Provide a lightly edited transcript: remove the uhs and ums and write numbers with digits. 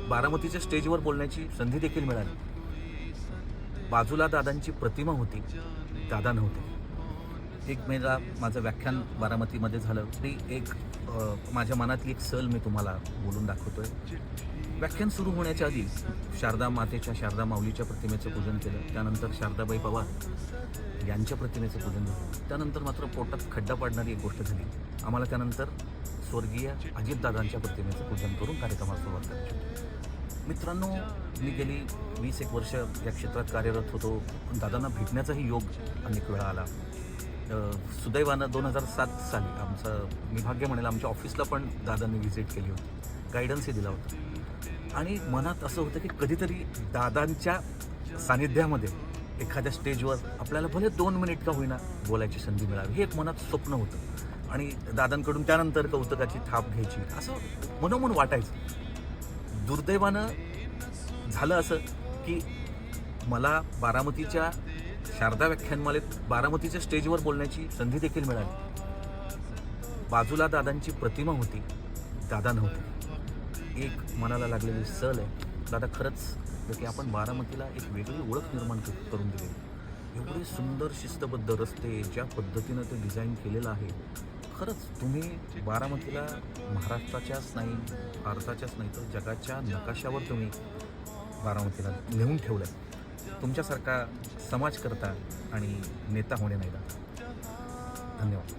बारामतीच्या स्टेजवर बोलण्याची संधी देखील मिळाली. बाजूला दादांची प्रतिमा होती, दादा नव्हते. एक मेला माझं व्याख्यान बारामतीमध्ये झालं. ती एक माझ्या मनातली एक सल मी तुम्हाला बोलून दाखवतोय. व्याख्यान सुरू होण्याच्या आधी शारदा मातेच्या, शारदा माऊलीच्या प्रतिमेचं पूजन केलं. त्यानंतर शारदाबाई पवार यांच्या प्रतिमेचं पूजन झालं. त्यानंतर मात्र पोटात खड्डा पाडणारी एक गोष्ट झाली. आम्हाला त्यानंतर स्वर्गीय अजितदादांच्या प्रतिमेचं पूजन करून कार्यक्रमाला सुरुवात करायची होती. मित्रांनो, मी गेली 20-1 वर्ष या क्षेत्रात कार्यरत होतो. दादांना भेटण्याचाही योग अनेक वेळा आला. सुदैवानं 2007 साली मी भाग्य म्हणेल, आमच्या ऑफिसला पण दादांनी व्हिजिट केली होती, गायडन्सही दिला होता. आणि मनात असं होतं की कधीतरी दादांच्या सानिध्यामध्ये एखाद्या स्टेजवर आपल्याला भले 2 मिनिट का होईना बोलायची संधी मिळावी, हे एक मनात स्वप्न होतं. आणि दादांकडून त्यानंतर कौतुकाची थाप घ्यायची, असं मनोमन वाटायचं. दुर्दैवानं झालं असं की मला बारामतीच्या शारदा व्याख्यानमालेत बारामतीच्या स्टेजवर बोलण्याची संधी देखील मिळाली. बाजूला दादांची प्रतिमा होती, दादा नव्हते. एक मनाला लागलेली सल आहे. दादा खरंच की आपण बारामतीला एक वेगळी ओळख निर्माण करून दिली. एवढे सुंदर शिस्तबद्ध रस्ते, ज्या पद्धतीनं ते डिझाईन केलेलं आहे, खरंच तुम्ही बारामतीला महाराष्ट्राच्याच नाही, भारताच्याच नाही तर जगाच्या नकाशावर तुम्ही बारामतीला नेऊन ठेवलं आहे. तुमच्यासारखा समाजकर्ता आणि नेता होणे नाही. धन्यवाद.